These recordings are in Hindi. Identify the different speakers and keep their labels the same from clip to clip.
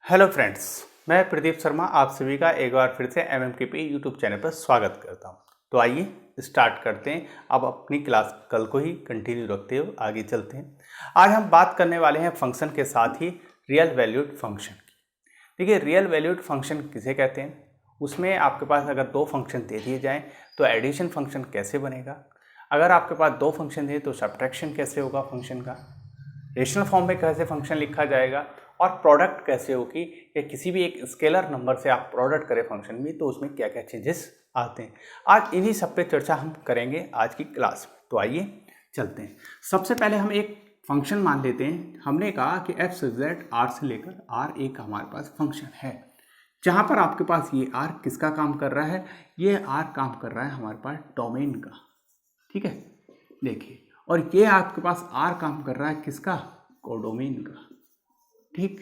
Speaker 1: हेलो फ्रेंड्स, मैं प्रदीप शर्मा आप सभी का एक बार फिर से MMKP यूट्यूब चैनल पर स्वागत करता हूं। तो आइए स्टार्ट करते हैं। अब अपनी क्लास कल को ही कंटिन्यू रखते हुए आगे चलते हैं। आज हम बात करने वाले हैं फंक्शन के साथ ही रियल वैल्यूड फंक्शन की। देखिए, रियल वैल्यूड फंक्शन किसे कहते हैं? उसमें आपके पास अगर दो फंक्शन दे दिए जाएँ तो एडिशन फंक्शन कैसे बनेगा, अगर आपके पास दो फंक्शन दिए तो सब्ट्रैक्शन कैसे होगा फंक्शन का, रेशनल फॉर्म में कैसे फंक्शन लिखा जाएगा, और प्रोडक्ट कैसे होगी, या किसी भी एक स्केलर नंबर से आप प्रोडक्ट करें फंक्शन में तो उसमें क्या क्या चेंजेस आते हैं। आज इन्हीं सब पे चर्चा हम करेंगे आज की क्लास में। तो आइए चलते हैं। सबसे पहले हम एक फंक्शन मान लेते हैं। हमने कहा कि एफ से जेड आर से लेकर आर एक हमारे पास फंक्शन है, जहाँ पर आपके पास ये आर किसका काम कर रहा है, ये आर काम कर रहा है हमारे पास डोमेन का। ठीक है, देखिए, और ये आपके पास आर काम कर रहा है किसका, कोडोमेन का। ठीक,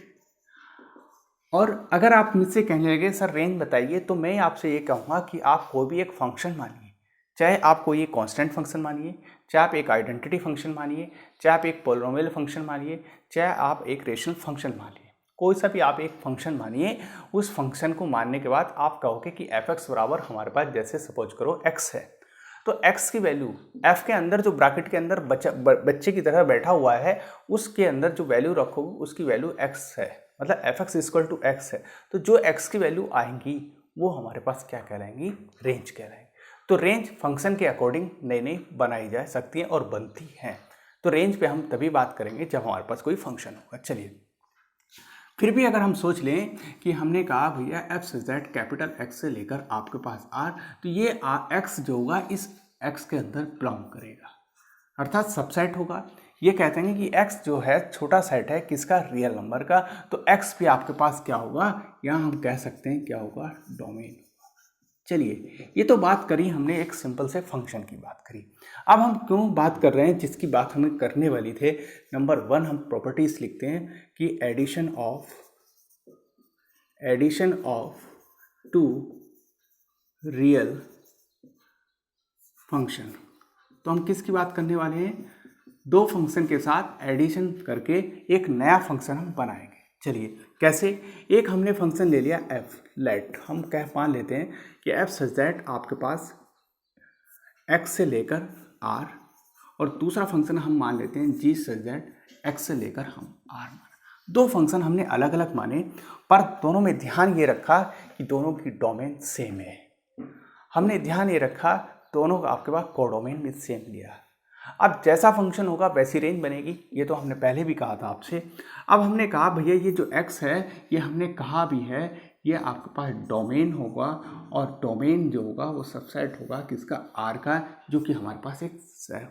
Speaker 1: और अगर आप मुझसे कहने लगे सर रेंज बताइए, तो मैं आपसे ये कहूँगा कि आप कोई भी एक फंक्शन मानिए, चाहे आप कोई एक कांस्टेंट फंक्शन मानिए, चाहे आप एक आइडेंटिटी फंक्शन मानिए, चाहे आप एक पॉलिनोमियल फंक्शन मानिए, चाहे आप एक रेशनल फंक्शन मानिए, कोई सा भी आप एक फंक्शन मानिए। उस फंक्शन को मानने के बाद आप कहोगे कि एफ एक्स बराबर हमारे पास, जैसे सपोज करो एक्स है, तो x की वैल्यू f के अंदर जो ब्रैकेट के अंदर बच्चे की तरह बैठा हुआ है, उसके अंदर जो वैल्यू रखोगे उसकी वैल्यू x है, मतलब f x equal to x है। तो जो x की वैल्यू आएंगी वो हमारे पास क्या कहलाएंगी, रेंज कहलाएंगी। तो रेंज फंक्शन के अकॉर्डिंग नई नई बनाई जा सकती है और बनती हैं। तो रेंज पे हम तभी बात करेंगे जब हमारे पास कोई फंक्शन होगा। चलिए, फिर भी अगर हम सोच लें कि हमने कहा भैया एफ से जेड कैपिटल एक्स से लेकर आपके पास आर, तो ये एक्स जो होगा इस एक्स के अंदर बिलोंग करेगा, अर्थात सबसेट होगा। ये कहते हैं कि एक्स जो है छोटा सेट है किसका, रियल नंबर का। तो एक्स भी आपके पास क्या होगा, यहाँ हम कह सकते हैं क्या होगा, डोमेन। चलिए, ये तो बात करी हमने एक सिंपल से फंक्शन की बात करी। अब हम क्यों बात कर रहे हैं, जिसकी बात हमें करने वाली थे। नंबर 1 हम प्रॉपर्टीज लिखते हैं कि addition of two real function. तो हम किसकी बात करने वाले हैं, दो फंक्शन के साथ एडिशन करके एक नया फंक्शन हम बनाएंगे। चलिए कैसे, एक हमने फंक्शन ले लिया एफ, लेट हम कह मान लेते हैं कि एफ सच दैट आपके पास एक्स से लेकर आर, और दूसरा फंक्शन हम मान लेते हैं जी सच दैट एक्स से लेकर हम आर माना। दो फंक्शन हमने अलग अलग माने, पर दोनों में ध्यान ये रखा कि दोनों की डोमेन सेम है। हमने ध्यान ये रखा दोनों का आपके पास कोडोमेन भी सेम लिया। अब जैसा फंक्शन होगा वैसी रेंज बनेगी, ये तो हमने पहले भी कहा था आपसे। अब हमने कहा भैया ये जो x है, ये हमने कहा भी है ये आपके पास डोमेन होगा, और डोमेन जो होगा वो सबसेट होगा किसका, r का, जो कि हमारे पास एक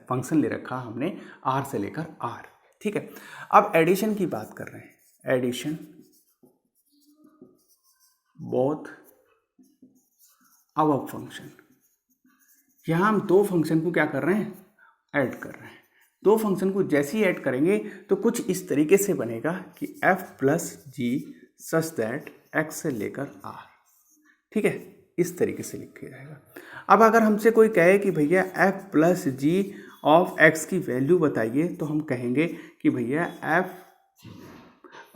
Speaker 1: फंक्शन ले रखा हमने r से लेकर r। ठीक है, अब एडिशन की बात कर रहे हैं, एडिशन बोथ अब फंक्शन, यहाँ हम दो फंक्शन को क्या कर रहे हैं, ऐड कर रहे हैं। दो फंक्शन को जैसे ही ऐड करेंगे तो कुछ इस तरीके से बनेगा कि f plus g such that x से लेकर r। ठीक है, इस तरीके से लिखा जाएगा। अब अगर हमसे कोई कहे कि भैया f plus g of x की वैल्यू बताइए, तो हम कहेंगे कि भैया f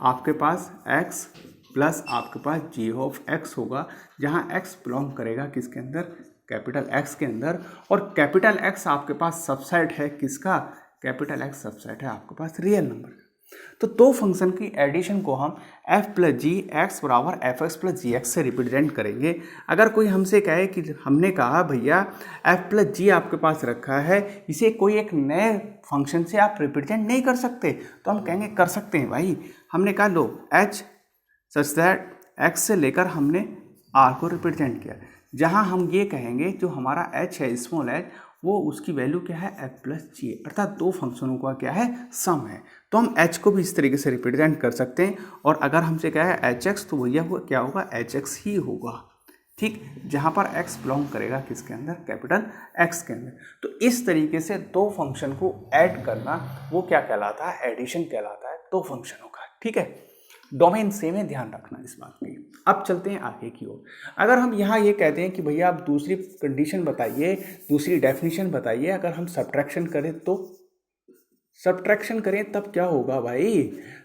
Speaker 1: आपके पास x प्लस आपके पास जी ऑफ x होगा, जहाँ x बिलोंग करेगा किसके अंदर, कैपिटल X के अंदर, और कैपिटल X आपके पास सबसेट है किसका, कैपिटल X सबसेट है आपके पास रियल नंबर। तो दो फंक्शन की एडिशन को हम f प्लस जी एक्स बराबर एफ एक्स प्लस जी एक्स से रिप्रेजेंट करेंगे। अगर कोई हमसे कहे कि हमने कहा भैया f प्लस जी आपके पास रखा है, इसे कोई एक नए फंक्शन से आप रिप्रेजेंट नहीं कर सकते, तो हम कहेंगे कर सकते हैं भाई। हमने कहा लो h सच दैट x से लेकर हमने r को रिप्रेजेंट किया, जहाँ हम ये कहेंगे जो हमारा h है स्मॉल h, वो उसकी वैल्यू क्या है, f प्लस जी, अर्थात दो फंक्शनों का क्या है, सम है। तो हम h को भी इस तरीके से रिप्रेजेंट कर सकते हैं, और अगर हमसे क्या है एच एक्स, तो भैया वो क्या होगा, एच एक्स ही होगा। ठीक, जहाँ पर x बिलोंग करेगा किसके अंदर, कैपिटल X के अंदर। तो इस तरीके से दो फंक्शन को ऐड करना वो क्या कहलाता है, एडिशन कहलाता है दो फंक्शनों का। ठीक है, डोमेन सेम है, ध्यान रखना इस बात की। अब चलते हैं आगे की ओर। अगर हम यहाँ ये कहते हैं कि भैया आप दूसरी कंडीशन बताइए, दूसरी डेफिनेशन बताइए, अगर हम सब्ट्रैक्शन करें तो सब्ट्रैक्शन करें तब क्या होगा भाई?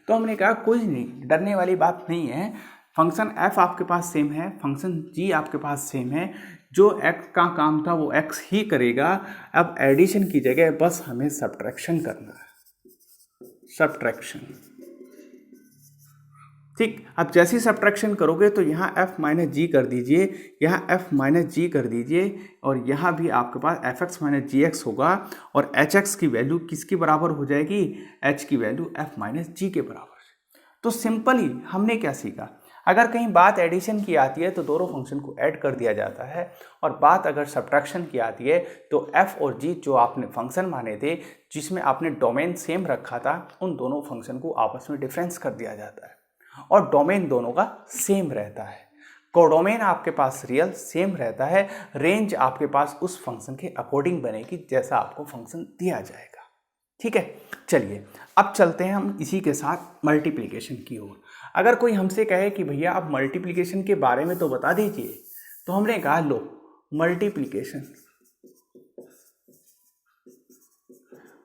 Speaker 1: तो हमने कहा कुछ नहीं, डरने वाली बात नहीं है। फंक्शन f आपके पास सेम है, फंक्शन g आपके पास सेम है, जो x का काम था वो x ही करेगा। अब एडिशन की जगह बस हमें सब्ट्रैक्शन करना है, सब्ट्रैक्शन। ठीक, अब जैसे ही सब्ट्रैक्शन करोगे तो यहाँ f माइनस जी कर दीजिए, यहाँ f माइनस जी कर दीजिए, और यहाँ भी आपके पास एफ एक्स माइनस जी एक्स होगा, और एच एक्स की वैल्यू किसके बराबर हो जाएगी? h की वैल्यू f माइनस जी के बराबर। तो सिंपली हमने क्या सीखा? अगर कहीं बात एडिशन की आती है तो दोनों फंक्शन को ऐड कर दिया जाता है, और बात अगर सब्ट्रैक्शन की आती है तो f और g जो आपने फंक्शन माने थे, जिसमें आपने डोमेन सेम रखा था, उन दोनों फंक्शन को आपस में डिफरेंस कर दिया जाता है, और डोमेन दोनों का सेम रहता है। कोडोमेन आपके पास रियल सेम रहता है, रेंज आपके पास उस फंक्शन के अकॉर्डिंग बनेगी जैसा आपको फंक्शन दिया जाएगा। ठीक है, चलिए अब चलते हैं हम इसी के साथ मल्टीप्लिकेशन की ओर। अगर कोई हमसे कहे कि भैया आप मल्टीप्लिकेशन के बारे में तो बता दीजिए, तो हमने कहा लो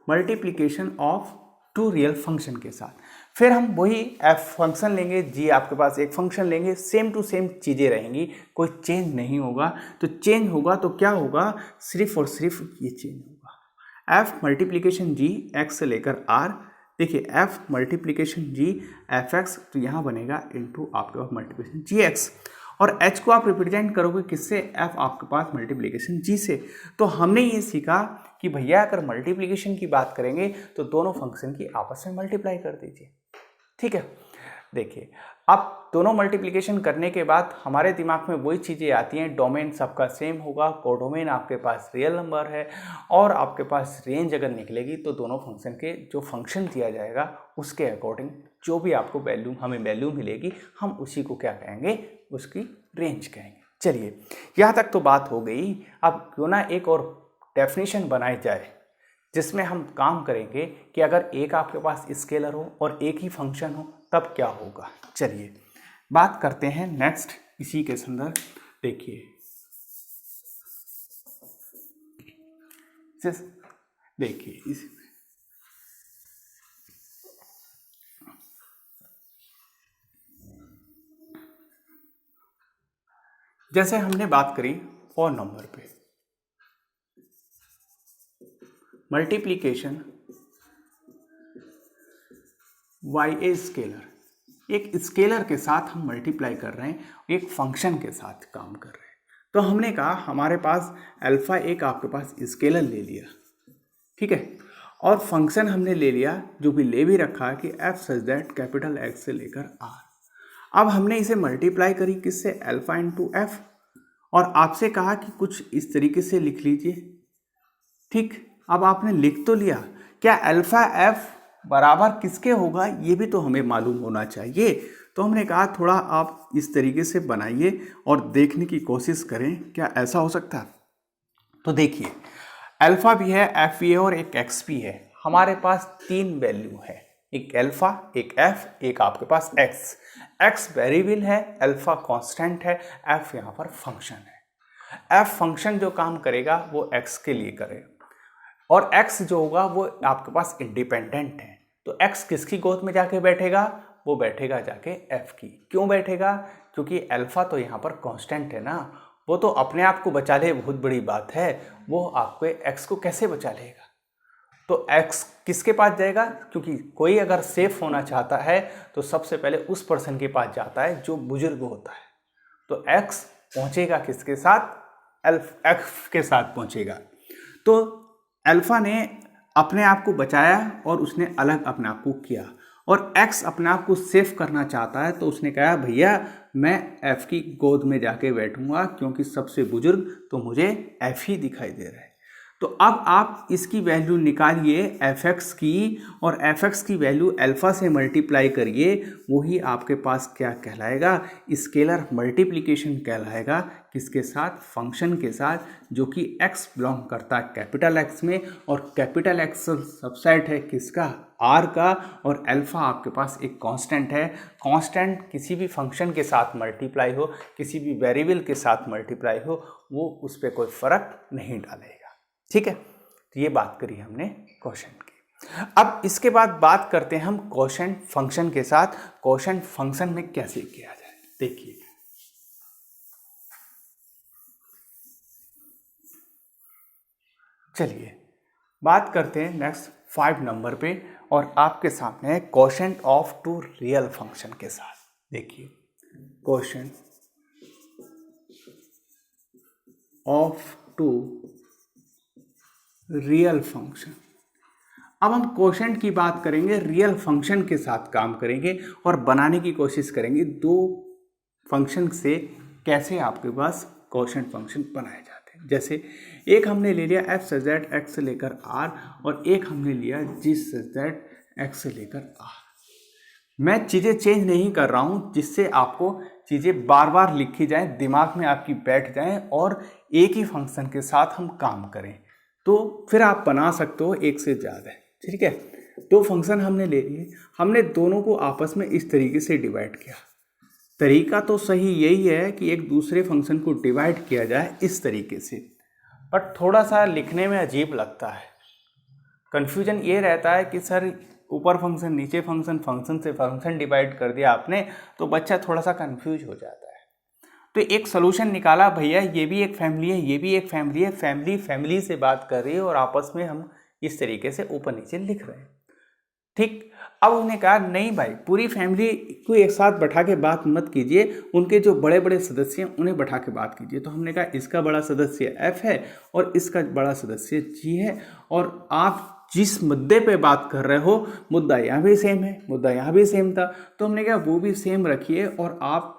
Speaker 1: multiplication of two real function के साथ। फिर हम वही एफ फंक्शन लेंगे, जी आपके पास एक फंक्शन लेंगे, सेम टू सेम चीज़ें रहेंगी, कोई चेंज नहीं होगा। तो चेंज होगा तो क्या होगा? सिर्फ और सिर्फ ये चेंज होगा, एफ मल्टीप्लिकेशन जी एक्स से लेकर आर। देखिए एफ मल्टीप्लिकेशन जी एफ एक्स, तो यहाँ बनेगा इनटू आपके पास मल्टीप्लिकेशन जी एक्स, और h को आप रिप्रेजेंट करोगे किससे? f आपके पास मल्टीप्लिकेशन g से। तो हमने ये सीखा कि भैया अगर मल्टीप्लिकेशन की बात करेंगे तो दोनों फंक्शन की आपस में मल्टीप्लाई कर दीजिए। ठीक है, देखिए अब दोनों मल्टीप्लिकेशन करने के बाद हमारे दिमाग में वही चीज़ें आती हैं, डोमेन सबका सेम होगा, कोडोमेन आपके पास रियल नंबर है, और आपके पास रेंज अगर निकलेगी तो दोनों फंक्शन के जो फंक्शन दिया जाएगा उसके अकॉर्डिंग जो भी आपको वैल्यू, हमें वैल्यू मिलेगी, हम उसी को क्या कहेंगे? उसकी रेंज कहेंगे। चलिए यहाँ तक तो बात हो गई। अब क्यों ना एक और डेफिनेशन बनाई जाए जिसमें हम काम करेंगे कि अगर एक आपके पास स्केलर हो और एक ही फंक्शन हो तब क्या होगा। चलिए बात करते हैं नेक्स्ट इसी के संदर्भ। देखिए इस जैसे हमने बात करी फॉर नंबर पे, मल्टीप्लिकेशन वाई ए स्केलर, एक स्केलर के साथ हम मल्टीप्लाई कर रहे हैं, एक फंक्शन के साथ काम कर रहे हैं। तो हमने कहा हमारे पास अल्फा एक आपके पास स्केलर ले लिया, ठीक है, और फंक्शन हमने ले लिया जो कि ले भी रखा है कि F such that capital x से लेकर आर। अब हमने इसे मल्टीप्लाई करी किससे? अल्फा इंटू एफ, और आपसे कहा कि कुछ इस तरीके से लिख लीजिए। ठीक, अब आपने लिख तो लिया, क्या अल्फा एफ बराबर किसके होगा ये भी तो हमें मालूम होना चाहिए। तो हमने कहा थोड़ा आप इस तरीके से बनाइए और देखने की कोशिश करें क्या ऐसा हो सकता है। तो देखिए अल्फा भी है, एफ भी है और एक एक्स भी है। हमारे पास तीन वैल्यू है, एक अल्फा, एक एफ, एक आपके पास एक्स। एक्स वेरिएबल है, अल्फा कांस्टेंट है, एफ यहाँ पर फंक्शन है। एफ फंक्शन जो काम करेगा वो एक्स के लिए करेगा, और x जो होगा वो आपके पास इंडिपेंडेंट है। तो x किसकी गोद में जाके बैठेगा? वो बैठेगा जाके f की। क्यों बैठेगा? क्योंकि अल्फा तो यहाँ पर कांस्टेंट है ना, वो तो अपने आप को बचा ले, बहुत बड़ी बात है, वो आपको x को कैसे बचा लेगा? तो x किसके पास जाएगा? क्योंकि कोई अगर सेफ होना चाहता है तो सबसे पहले उस पर्सन के पास जाता है जो बुजुर्ग होता है। तो x पहुँचेगा किसके साथ? f के साथ पहुँचेगा। तो अल्फा ने अपने आप को बचाया और उसने अलग अपने आप को किया, और x अपने आप को सेफ करना चाहता है तो उसने कहा भैया मैं f की गोद में जाके बैठूंगा क्योंकि सबसे बुजुर्ग तो मुझे f ही दिखाई दे रहा है। तो अब आप इसकी वैल्यू निकालिए fx की, और fx की वैल्यू अल्फा से मल्टीप्लाई करिए, वही आपके पास क्या कहलाएगा? स्केलर मल्टीप्लिकेशन कहलाएगा। किसके साथ? फंक्शन के साथ, जो कि x बिलोंग करता है कैपिटल x में, और कैपिटल x सबसेट है किसका? r का, और अल्फा आपके पास एक कांस्टेंट है। कांस्टेंट किसी भी फंक्शन के साथ मल्टीप्लाई हो, किसी भी वेरिएबल के साथ मल्टीप्लाई हो, वो उस पर कोई फर्क नहीं डालेगा। ठीक है, तो ये बात करी हमने क्वेश्चन की। अब इसके बाद बात करते हैं हम कोशेंट फंक्शन के साथ, कोशेंट फंक्शन में कैसे किया जाए। देखिए चलिए बात करते हैं नेक्स्ट 5 नंबर पे, और आपके सामने है quotient of two real function के साथ। देखिए quotient of two real function. अब हम कोशेंट की बात करेंगे, रियल फंक्शन के साथ काम करेंगे और बनाने की कोशिश करेंगे दो फंक्शन से कैसे आपके पास कोशेंट फंक्शन बनाए जाते हैं। जैसे एक हमने ले लिया f सच दैट x से लेकर r, और एक हमने लिया g सच दैट x से लेकर r। मैं चीज़ें चेंज नहीं कर रहा हूँ जिससे आपको चीज़ें बार बार लिखी जाएं, दिमाग में आपकी बैठ जाएं और एक ही फंक्शन के साथ हम काम करें, तो फिर आप बना सकते हो एक से ज़्यादा। ठीक है, दो फंक्शन हमने ले लिए, हमने दोनों को आपस में इस तरीके से डिवाइड किया। तरीका तो सही यही है कि एक दूसरे फंक्शन को डिवाइड किया जाए इस तरीके से, बट थोड़ा सा लिखने में अजीब लगता है। कन्फ्यूजन ये रहता है कि सर ऊपर फंक्शन नीचे फंक्शन, फंक्शन से फंक्शन डिवाइड कर दिया आपने, तो बच्चा थोड़ा सा कन्फ्यूज हो जाता है। तो एक सोल्यूशन निकाला, भैया ये भी एक फैमिली है, ये भी एक फैमिली है, फैमिली फैमिली से बात कर रही है और आपस में हम इस तरीके से ऊपर नीचे लिख रहे हैं। ठीक, अब उन्होंने कहा नहीं भाई, पूरी फैमिली को एक साथ बैठा के बात मत कीजिए, उनके जो बड़े बड़े सदस्य हैं उन्हें बैठा के बात कीजिए। तो हमने कहा इसका बड़ा सदस्य f है और इसका बड़ा सदस्य g है, और आप जिस मुद्दे पे बात कर रहे हो मुद्दा यहाँ भी सेम है, मुद्दा यहाँ भी सेम था, तो हमने कहा वो भी सेम रखिए, और आप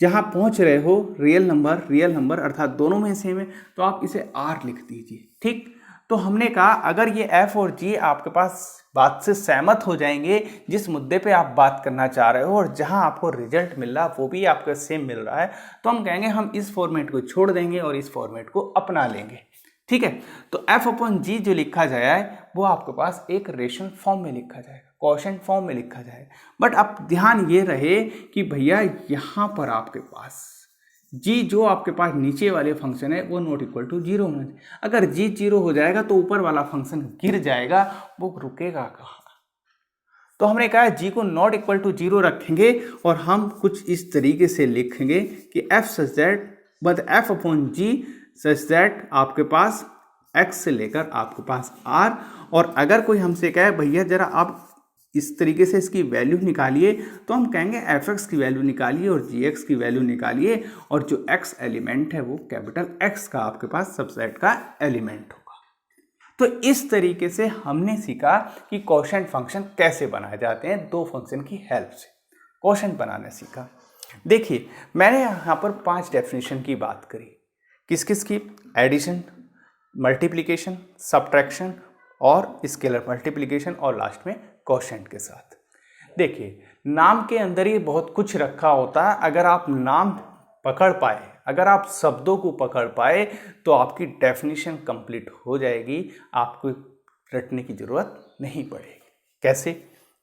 Speaker 1: जहाँ पहुँच रहे हो रियल नंबर अर्थात दोनों में सेम है, तो आप इसे r लिख दीजिए। ठीक, तो हमने कहा अगर ये f और g आपके पास बात से सहमत हो जाएंगे, जिस मुद्दे पे आप बात करना चाह रहे हो और जहां आपको रिजल्ट मिल रहा है वो भी आपका सेम मिल रहा है, तो हम कहेंगे हम इस फॉर्मेट को छोड़ देंगे और इस फॉर्मेट को अपना लेंगे। ठीक है, तो f अपॉन g जो लिखा जाए वो आपके पास एक रेशनल फॉर्म में लिखा जाएगा, कोशेंट फॉर्म में लिखा जाएगा। बट अब ध्यान ये रहे कि भैया यहाँ पर आपके पास g जो आपके पास नीचे वाले फंक्शन है वो नॉट इक्वल टू 0 होना चाहिए। अगर g 0 हो जाएगा तो ऊपर वाला फंक्शन गिर जाएगा, वो रुकेगा कहाँ। तो हमने कहा g को नॉट इक्वल टू 0 रखेंगे और हम कुछ इस तरीके से लिखेंगे कि f such that f upon g such that आपके पास x से लेकर आपके पास r, और अगर कोई हमसे कहे भैया जरा आप इस तरीके से इसकी वैल्यू निकालिए, तो हम कहेंगे fx की वैल्यू निकालिए और gx की वैल्यू निकालिए, और जो x एलिमेंट है वो कैपिटल X का आपके पास सबसेट का एलिमेंट होगा। तो इस तरीके से हमने सीखा कि कोशेंट फंक्शन कैसे बनाए जाते हैं, दो फंक्शन की हेल्प से कोशेंट बनाना सीखा। देखिए मैंने यहाँ पर 5 डेफिनेशन की बात करी, किस किस की, एडिशन, मल्टीप्लिकेशन, सब्ट्रैक्शन और स्केलर मल्टीप्लिकेशन, और लास्ट में कोशेंट के साथ। देखिए नाम के अंदर ही बहुत कुछ रखा होता है, अगर आप नाम पकड़ पाए, अगर आप शब्दों को पकड़ पाए तो आपकी डेफिनेशन कंप्लीट हो जाएगी, आपको रटने की जरूरत नहीं पड़ेगी। कैसे,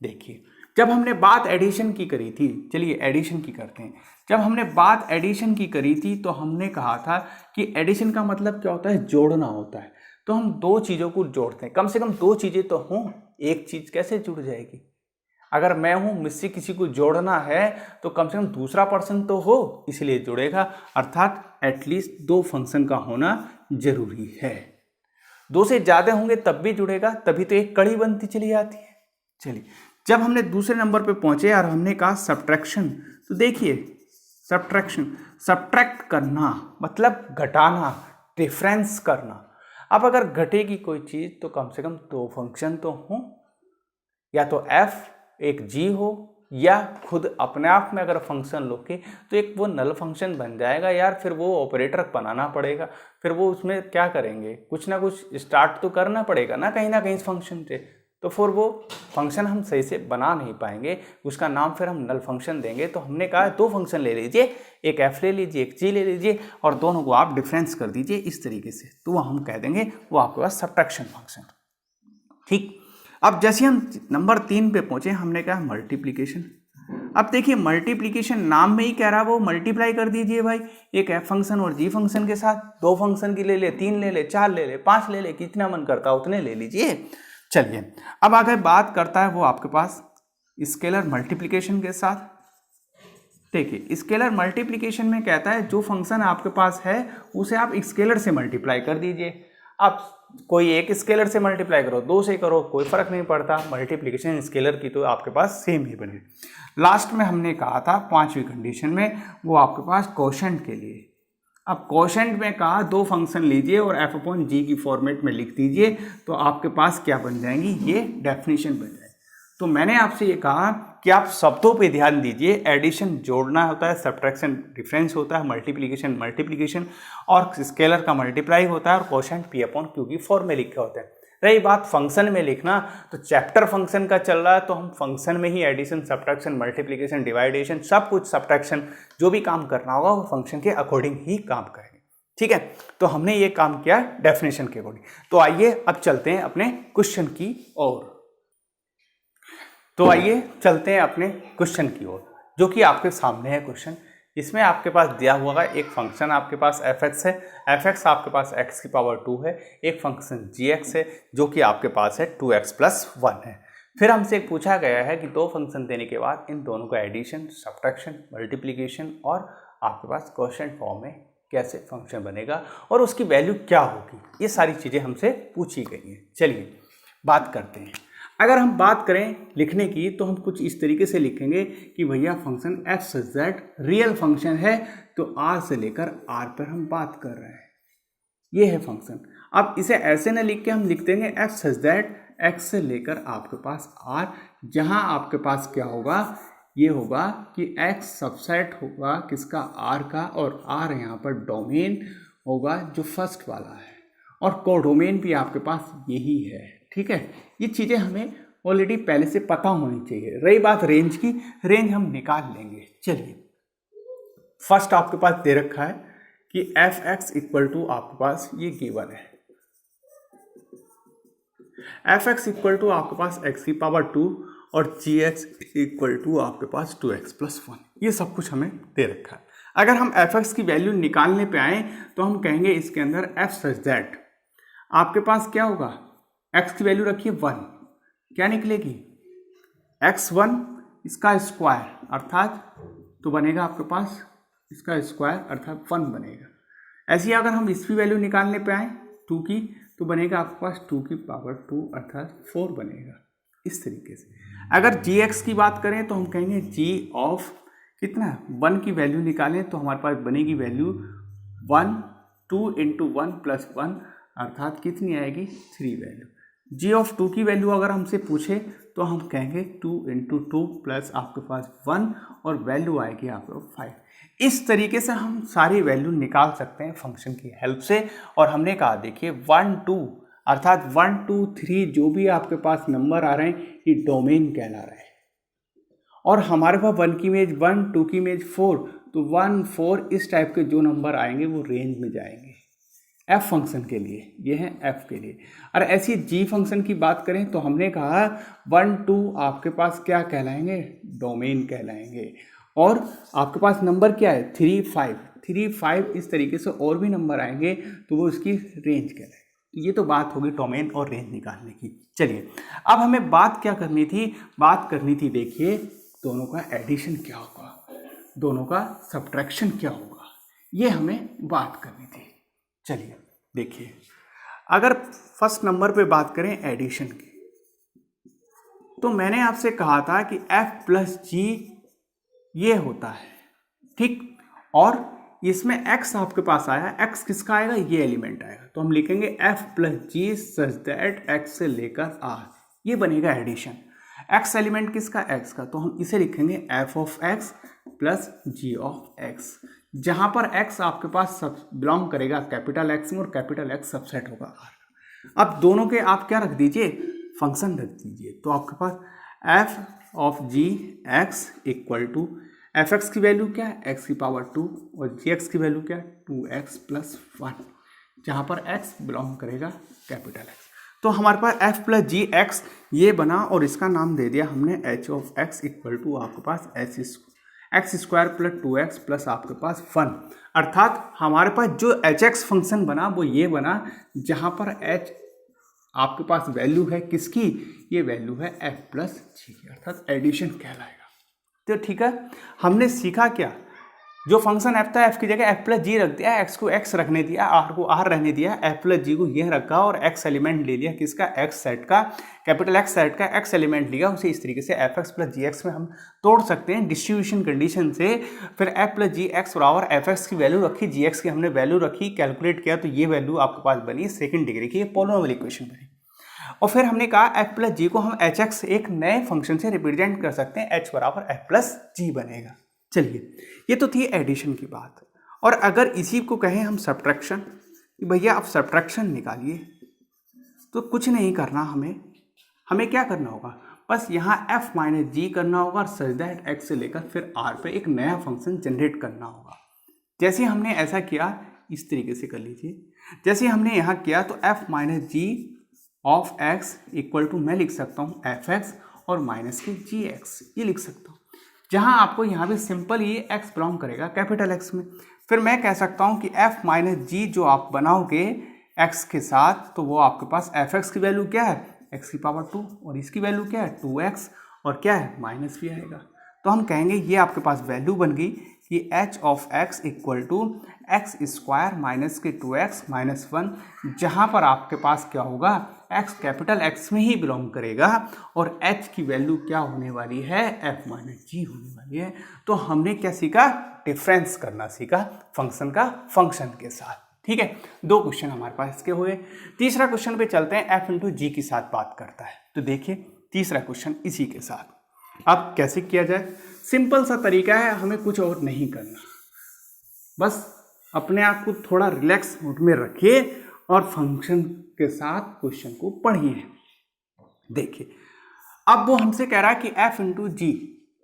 Speaker 1: देखिए जब हमने बात एडिशन की करी थी, चलिए एडिशन की करते हैं। जब हमने बात एडिशन की करी थी तो हमने कहा था कि एडिशन का मतलब क्या होता है, जोड़ना होता है। तो हम दो चीज़ों को जोड़ते हैं, कम से कम दो चीज़ें तो हों, एक चीज़ कैसे जुड़ जाएगी। अगर मैं हूँ, मुझसे किसी को जोड़ना है तो कम से कम दूसरा पर्सन तो हो, इसलिए जुड़ेगा, अर्थात एटलीस्ट दो फंक्शन का होना जरूरी है। दो से ज़्यादा होंगे तब भी जुड़ेगा, तभी तो एक कड़ी बनती चली जाती है। चलिए जब हमने दूसरे नंबर पे पहुंचे और हमने कहा सब्ट्रैक्शन, तो देखिए सब्ट्रैक्शन, सब्ट्रैक्ट करना मतलब घटाना, डिफरेंस करना। अब अगर घटेगी कोई चीज़ तो कम से कम दो फंक्शन तो हों, या तो f एक g हो, या खुद अपने आप में अगर फंक्शन लोगे तो एक वो नल फंक्शन बन जाएगा यार, फिर वो ऑपरेटर बनाना पड़ेगा, फिर वो उसमें क्या करेंगे, कुछ ना कुछ स्टार्ट तो करना पड़ेगा ना कहीं इस फंक्शन से, तो फिर वो फंक्शन हम सही से बना नहीं पाएंगे, उसका नाम फिर हम नल फंक्शन देंगे। तो हमने कहा दो फंक्शन ले लीजिए, एक f ले लीजिए, एक g ले लीजिए, और दोनों को आप डिफरेंस कर दीजिए इस तरीके से, तो वो हम कह देंगे वो आपके पास सब्ट्रैक्शन फंक्शन। ठीक, अब जैसे हम नंबर 3 पे पहुंचे, हमने कहा मल्टीप्लिकेशन। अब देखिए मल्टीप्लिकेशन नाम में ही कह रहा है वो मल्टीप्लाई कर दीजिए भाई, एक f फंक्शन और g फंक्शन के साथ। दो फंक्शन की ले ले, 3 ले ले, 4 ले ले, 5 ले ले, कितना मन करता उतने ले लीजिए। चलिए अब आगे बात करता है वो आपके पास स्केलर मल्टीप्लिकेशन के साथ। देखिए स्केलर मल्टीप्लिकेशन में कहता है जो फंक्शन आपके पास है उसे आप स्केलर से मल्टीप्लाई कर दीजिए। आप कोई एक स्केलर से मल्टीप्लाई करो, दो से करो, कोई फर्क नहीं पड़ता, मल्टीप्लिकेशन स्केलर की तो आपके पास सेम ही बने। लास्ट में हमने कहा था 5वीं कंडीशन में वो आपके पास कोशेंट के लिए। अब कोशेंट में कहा दो फंक्शन लीजिए और f/g की फॉर्मेट में लिख दीजिए तो आपके पास क्या बन जाएंगी, ये डेफिनेशन बन जाएगी। तो मैंने आपसे ये कहा कि आप शब्दों पे ध्यान दीजिए, एडिशन जोड़ना होता है, सब्ट्रैक्शन डिफरेंस होता है, मल्टीप्लिकेशन मल्टीप्लिकेशन, और स्केलर का मल्टीप्लाई होता है, और कोशेंट p/q की फॉर्म में लिखे होते हैं। रही बात फंक्शन में लिखना, तो चैप्टर फंक्शन का चल रहा है तो हम फंक्शन में ही एडिशन सब्ट्रैक्शन मल्टीप्लिकेशन डिवाइडेशन सब कुछ सब्ट्रैक्शन जो भी काम करना होगा वो फंक्शन के अकॉर्डिंग ही काम करेंगे। ठीक है, तो हमने ये काम किया डेफिनेशन के अकॉर्डिंग। तो आइए अब चलते हैं अपने क्वेश्चन की ओर। तो आइए चलते हैं अपने क्वेश्चन की ओर, जो कि आपके सामने है क्वेश्चन। इसमें आपके पास दिया हुआ है एक फंक्शन आपके पास f(x) है, f(x) आपके पास x⁻2 है, एक फंक्शन g(x) है जो कि आपके पास है 2x+1 है। फिर हमसे पूछा गया है कि दो फंक्शन देने के बाद इन दोनों का एडिशन, सब्ट्रैक्शन, मल्टीप्लिकेशन और आपके पास कोशेंट फॉर्म में कैसे फंक्शन बनेगा और उसकी वैल्यू क्या होगी, ये सारी चीज़ें हमसे पूछी गई हैं। चलिए बात करते हैं। अगर हम बात करें लिखने की तो हम कुछ इस तरीके से लिखेंगे कि भैया फंक्शन f(z) रियल फंक्शन है, तो r से लेकर r पर हम बात कर रहे हैं, ये है फंक्शन। अब इसे ऐसे न लिख के हम लिख देंगे f(z) x से लेकर आपके पास r, जहां आपके पास क्या होगा, ये होगा कि x सबसेट होगा किसका, r का, और r यहाँ पर डोमेन होगा जो फर्स्ट वाला है, और कोडोमेन भी आपके पास यही है। ठीक है, ये चीज़ें हमें ऑलरेडी पहले से पता होनी चाहिए। रही बात रेंज की, रेंज हम निकाल लेंगे। चलिए फर्स्ट आपके पास दे रखा है कि f(x) = आपके पास ये गिवन है, f(x) = आपके पास x⁻2 और g(x) = आपके पास 2x+1, ये सब कुछ हमें दे रखा है। अगर हम f(x) की वैल्यू निकालने पे आए तो हम कहेंगे इसके अंदर f(z) आपके पास क्या होगा, x की वैल्यू रखिए 1, क्या निकलेगी x1 इसका स्क्वायर अर्थात तो बनेगा आपके पास इसका स्क्वायर अर्थात 1 बनेगा। ऐसे ही अगर हम इसकी वैल्यू निकालने पे आए 2 की, तो बनेगा आपके पास 2⁻2 अर्थात 4 बनेगा। इस तरीके से अगर gx की बात करें तो हम कहेंगे g ऑफ कितना 1 की वैल्यू निकालें तो हमारे पास बनेगी वैल्यू 1, 2 × 1 + 1 अर्थात कितनी आएगी 3 वैल्यू। g ऑफ 2 की वैल्यू अगर हमसे पूछे तो हम कहेंगे 2 × 2 प्लस आपके पास 1 और वैल्यू आएगी आपको 5। इस तरीके से हम सारी वैल्यू निकाल सकते हैं फंक्शन की हेल्प से। और हमने कहा देखिए 1, 2 अर्थात 1, 2, 3 जो भी आपके पास नंबर आ रहे हैं ये डोमेन कहला रहे हैं, और हमारे पास 1 की इमेज 1, 2 की इमेज 4, तो 1, 4 इस टाइप के जो नंबर आएंगे वो रेंज में जाएंगे f फंक्शन के लिए, ये है f के लिए। और ऐसी g फंक्शन की बात करें तो हमने कहा 1, 2 आपके पास क्या कहलाएंगे, डोमेन कहलाएंगे, और आपके पास नंबर क्या है 3, 5, 3, 5 इस तरीके से और भी नंबर आएंगे तो वो उसकी रेंज कहलाएगी। ये तो बात होगी डोमेन और रेंज निकालने की। चलिए अब हमें बात क्या करनी थी, बात करनी थी देखिए दोनों का एडिशन क्या होगा, दोनों का सब्ट्रैक्शन क्या होगा, ये हमें बात करनी थी। चलिए देखिए अगर फर्स्ट नंबर पे बात करें एडिशन की, तो मैंने आपसे कहा था कि f+g ये होता है, ठीक, और इसमें x आपके पास आया, x किसका आएगा, ये एलिमेंट आएगा, तो हम लिखेंगे f+g such that x से लेकर r, ये बनेगा एडिशन। x एलिमेंट किसका, x का, तो हम इसे लिखेंगे f(x) + g(x), जहां पर x आपके पास सब बिलोंग करेगा कैपिटल X में और कैपिटल X सबसेट होगा R। अब दोनों के आप क्या रख दीजिए, फंक्शन रख दीजिए, तो आपके पास f(g(x) = f(x) की वैल्यू क्या है x⁻2 और g(x) की वैल्यू क्या है 2x+1, जहां पर x बिलोंग करेगा कैपिटल X। तो हमारे पास f+g(x) ये बना और इसका नाम दे दिया हमने h(x) = आपके पास x² + 2x प्लस आपके पास 1, अर्थात हमारे पास जो hx फंक्शन बना वो ये बना जहाँ पर h आपके पास वैल्यू है किसकी, ये वैल्यू है f प्लस जी की, अर्थात एडिशन कहलाएगा। तो ठीक है, हमने सीखा क्या, जो फंक्शन f था f की जगह f प्लस जी रख दिया, x को x रखने दिया, r को r रहने दिया, f प्लस जी को यह रखा और x एलिमेंट ले लिया किसका, x सेट का, कैपिटल X सेट का x एलिमेंट लिया, उसे इस तरीके से fx प्लस gx में हम तोड़ सकते हैं डिस्ट्रीब्यूशन कंडीशन से। फिर f प्लस gx बराबर fx की वैल्यू रखी, gx की हमने वैल्यू रखी, कैलकुलेट किया तो ये वैल्यू आपके पास बनी सेकेंड डिग्री की, ये पॉलिनोमियल इक्वेशन बनी। और फिर हमने कहा f प्लस जी को हम hx एक नए फंक्शन से रिप्रेजेंट कर सकते हैं, h बराबर f प्लस जी बनेगा। चलिए, ये तो थी एडिशन की बात। और अगर इसी को कहें हम सब्ट्रैक्शन, भैया आप सब्ट्रैक्शन निकालिए, तो कुछ नहीं करना, हमें क्या करना होगा, बस यहाँ f माइनस जी करना होगा, सच दैट x से लेकर फिर r पे एक नया फंक्शन जनरेट करना होगा। जैसे हमने ऐसा किया, इस तरीके से कर लीजिए, जैसे हमने यहाँ किया तो f minus g of x equal to मैं लिख सकता हूँ fx और माइनस के gx, ये लिख सकता हूँ। जहाँ आपको यहाँ पे सिंपल ये x बिलोंग करेगा कैपिटल X में, फिर मैं कह सकता हूँ कि f माइनस जी जो आप बनाओगे x के साथ, तो वो आपके पास fx की वैल्यू क्या है, x की पावर 2, और इसकी वैल्यू क्या है 2x, और क्या है माइनस भी आएगा। तो हम कहेंगे ये आपके पास वैल्यू बन गई कि h of x equal to x square minus के 2x माइनस 1, जहाँ पर आपके पास क्या होगा, x कैपिटल X में ही बिलोंग करेगा और h की वैल्यू क्या होने वाली है, f माइनस जी होने वाली है। तो हमने क्या सीखा, डिफरेंस करना सीखा फंक्शन का फंक्शन के साथ। ठीक है, 2 क्वेश्चन हमारे पास इसके हुए। तीसरा क्वेश्चन पे चलते हैं, f इंटू जी के साथ बात करता है। तो देखिए तीसरा क्वेश्चन इसी के साथ। अब कैसे किया जाए, सिंपल सा तरीका है, हमें कुछ और नहीं करना, बस अपने आप को थोड़ा रिलैक्स मूड में रखिए और फंक्शन के साथ क्वेश्चन को पढ़िए। देखिए अब वो हमसे कह रहा है कि f इंटू जी,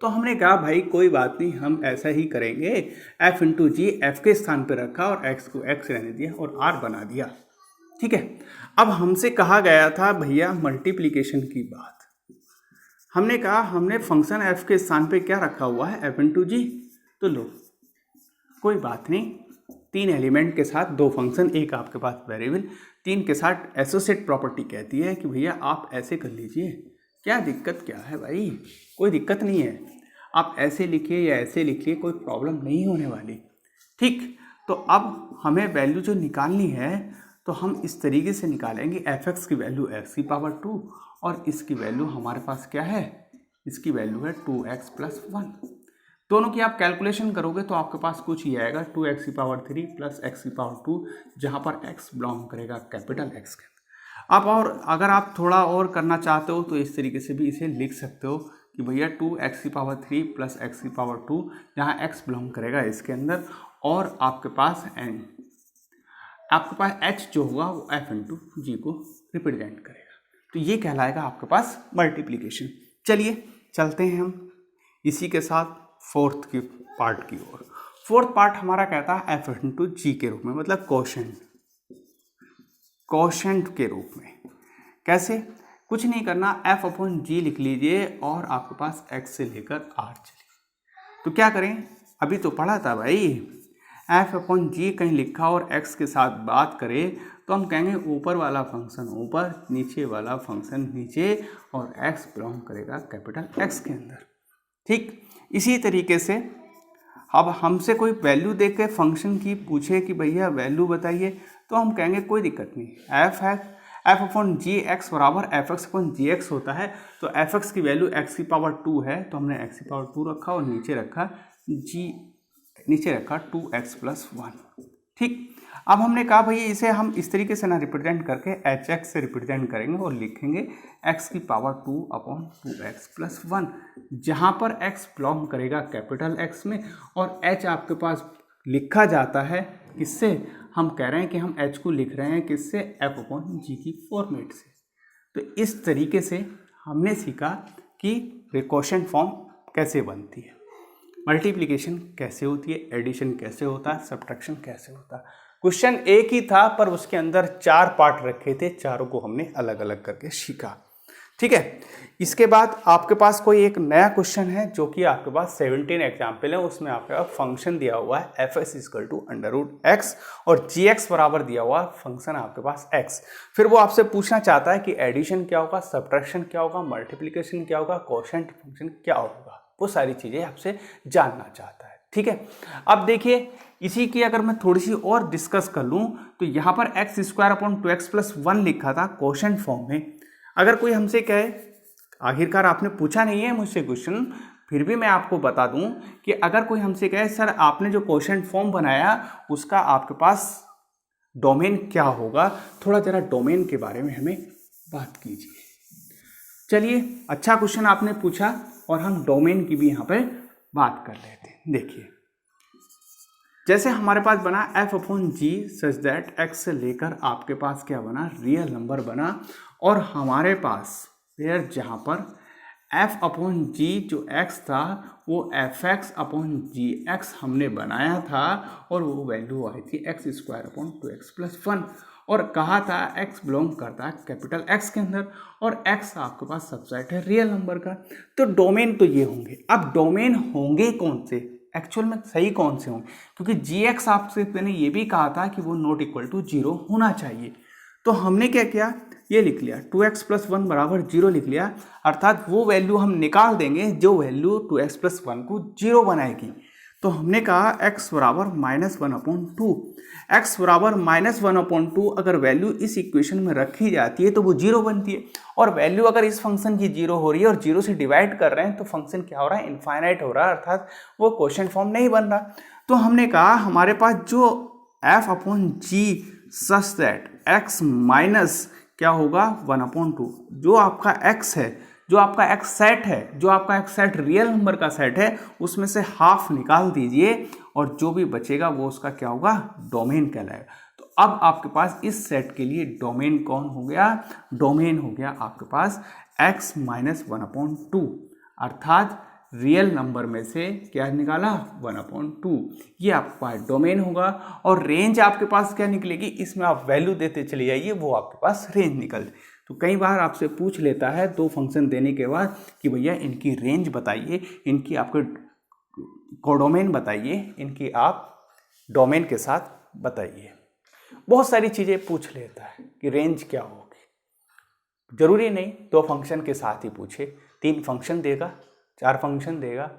Speaker 1: तो हमने कहा भाई कोई बात नहीं, हम ऐसा ही करेंगे, f इंटू जी f के स्थान पर रखा और x को x रहने दिया और r बना दिया। ठीक है, अब हमसे कहा गया था भैया मल्टीप्लिकेशन की बात, हमने कहा हमने फंक्शन f के स्थान पे क्या रखा हुआ है, f इंटू जी। तो लो कोई बात नहीं, 3 एलिमेंट के साथ 2 फंक्शन, एक आपके पास वेरिएबल, 3 के साथ एसोसिएट प्रॉपर्टी कहती है कि भैया आप ऐसे कर लीजिए, क्या दिक्कत क्या है भाई, कोई दिक्कत नहीं है, आप ऐसे लिखिए या ऐसे लिखिए, कोई प्रॉब्लम नहीं होने वाली। ठीक, तो अब हमें वैल्यू जो निकालनी है तो हम इस तरीके से निकालेंगे, fx की वैल्यू x की पावर 2 और इसकी वैल्यू हमारे पास क्या है, इसकी वैल्यू है 2x प्लस 1। दोनों की आप कैलकुलेशन करोगे तो आपके पास कुछ ही आएगा, 2x की पावर 3 प्लस x की पावर 2, जहाँ पर x बिलोंग करेगा कैपिटल X के अंदर। अब और अगर आप थोड़ा और करना चाहते हो तो इस तरीके से भी इसे लिख सकते हो कि भैया 2x की पावर 3 प्लस x की पावर 2, जहाँ x बिलोंग करेगा इसके अंदर, और आपके पास h जो होगा वो f इंटू जी को रिप्रेजेंट करेगा। तो ये कहलाएगा आपके पास मल्टीप्लिकेशन। चलिए चलते हैं हम इसी के साथ फोर्थ की पार्ट की ओर। फोर्थ पार्ट हमारा कहता है f इंटू जी के रूप में, मतलब कोशेंट के रूप में। कैसे, कुछ नहीं करना, f अपॉन जी लिख लीजिए और आपके पास x से लेकर r चलिए। तो क्या करें, अभी तो पढ़ा था भाई, f अपॉन जी कहीं लिखा और x के साथ बात करें तो हम कहेंगे ऊपर वाला फंक्शन ऊपर, नीचे वाला फंक्शन नीचे, और x बिलोंग करेगा कैपिटल X के अंदर। ठीक, इसी तरीके से अब हमसे कोई वैल्यू दे के फंक्शन की पूछे कि भैया वैल्यू बताइए, तो हम कहेंगे कोई दिक्कत नहीं, f अपॉन जी एक्स बराबर fx अपॉन जी एक्स होता है। तो fx की वैल्यू x की पावर 2 है, तो हमने x की पावर 2 रखा और नीचे रखा 2x प्लस 1। ठीक, अब हमने कहा भैया इसे हम इस तरीके से ना रिप्रेजेंट करके hx से रिप्रेजेंट करेंगे और लिखेंगे x की पावर 2 अपॉन 2x प्लस 1, जहाँ पर x बिलोंग करेगा कैपिटल X में और h आपके पास लिखा जाता है किससे, हम कह रहे हैं कि हम h को लिख रहे हैं किससे, f अपॉन जी की फॉर्मेट से। तो इस तरीके से हमने सीखा कि रिकर्शन फॉर्म कैसे बनती है, मल्टीप्लिकेशन कैसे होती है, एडिशन कैसे होता है, सब्ट्रैक्शन कैसे होता है। क्वेश्चन एक ही था पर उसके अंदर 4 पार्ट रखे थे, चारों को हमने अलग अलग करके सीखा। ठीक है। इसके बाद आपके पास कोई एक नया क्वेश्चन है जो कि आपके पास 17 एग्जाम्पल है, उसमें आपके पास फंक्शन दिया हुआ है fs इक्वल टू √x और gx बराबर दिया हुआ फंक्शन आपके पास x। फिर वो आपसे पूछना चाहता है कि एडिशन क्या होगा, सब्ट्रैक्शन क्या होगा, मल्टीप्लिकेशन क्या होगा, कोशेंट फंक्शन क्या होगा, वो सारी चीज़ें आपसे जानना चाहता है। ठीक है, अब देखिए इसी की अगर मैं थोड़ी सी और डिस्कस कर लूँ तो यहाँ पर x²/2x+1 लिखा था कोशेंट फॉर्म में। अगर कोई हमसे कहे, आखिरकार आपने पूछा नहीं है मुझसे क्वेश्चन, फिर भी मैं आपको बता दूं कि अगर कोई हमसे कहे सर आपने जो कोशेंट फॉर्म बनाया उसका आपके पास डोमेन क्या होगा, थोड़ा जरा डोमेन के बारे में हमें बात कीजिए। चलिए, अच्छा क्वेश्चन आपने पूछा और हम डोमेन की भी यहाँ पर बात कर लेते हैं। देखिए, जैसे हमारे पास बना f/g सच दैट x से लेकर आपके पास क्या बना, रियल नंबर बना, और हमारे पास फिर जहाँ पर f/g जो x था वो fx/gx हमने बनाया था और वो वैल्यू आई थी x²/2x+1 और कहा था x बिलोंग करता है कैपिटल X के अंदर और x आपके पास सबसेट है रियल नंबर का। तो डोमेन तो ये होंगे। अब डोमेन होंगे कौन से, एक्चुअल में सही कौन से होंगे, क्योंकि gx आपसे मैंने ये भी कहा था कि वो नॉट इक्वल टू 0 होना चाहिए। तो हमने क्या किया, ये लिख लिया 2x+1 बराबर 0 लिख लिया, अर्थात वो वैल्यू हम निकाल देंगे जो वैल्यू 2x+1 को 0 बनाएगी। तो हमने कहा x बराबर -1/2, x बराबर -1/2 अगर वैल्यू इस इक्वेशन में रखी जाती है तो वो 0 बनती है, और वैल्यू अगर इस फंक्शन की 0 हो रही है और 0 से डिवाइड कर रहे हैं तो फंक्शन क्या हो रहा है, इनफाइनाइट हो रहा है, अर्थात वो कोशेंट फॉर्म नहीं बन रहा। तो हमने कहा हमारे पास जो f/g such that x minus क्या होगा 1/2, जो आपका x है, जो आपका x सेट है, जो आपका x सेट रियल नंबर का सेट है, उसमें से हाफ निकाल दीजिए और जो भी बचेगा वो उसका क्या होगा, डोमेन कहलाएगा। तो अब आपके पास इस सेट के लिए डोमेन कौन हो गया, डोमेन हो गया आपके पास x माइनस 1/2, अर्थात रियल नंबर में से क्या निकाला 1/2, ये आपका डोमेन होगा। और रेंज आपके पास क्या निकलेगी, इसमें आप वैल्यू देते चले जाइए, वो आपके पास रेंज निकल। तो कई बार आपसे पूछ लेता है दो फंक्शन देने के बाद कि भैया इनकी रेंज बताइए, इनकी आपके कोडोमेन बताइए, इनकी आप डोमेन के साथ बताइए। बहुत सारी चीज़ें पूछ लेता है कि रेंज क्या होगी। जरूरी नहीं दो फंक्शन के साथ ही पूछे, 3 फंक्शन देगा, 4 फंक्शन देगा।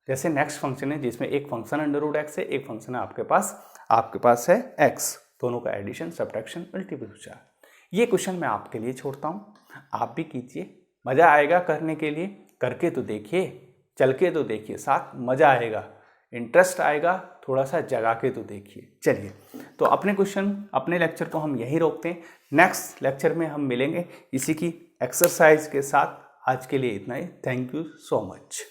Speaker 1: जैसे नेक्स्ट फंक्शन है जिसमें एक फंक्शन √x है, एक फंक्शन है आपके पास है x, दोनों का एडिशन, सब्ट्रैक्शन, मल्टीप्लिकेशन। ये क्वेश्चन मैं आपके लिए छोड़ता हूँ, आप भी कीजिए, मज़ा आएगा करने के लिए, करके तो देखिए, चल के तो देखिए, साथ मज़ा आएगा, इंटरेस्ट आएगा, थोड़ा सा जगा के तो देखिए। चलिए, तो अपने क्वेश्चन, अपने लेक्चर को हम यहीं रोकते हैं। नेक्स्ट लेक्चर में हम मिलेंगे इसी की एक्सरसाइज के साथ। आज के लिए इतना ही। Thank you so much.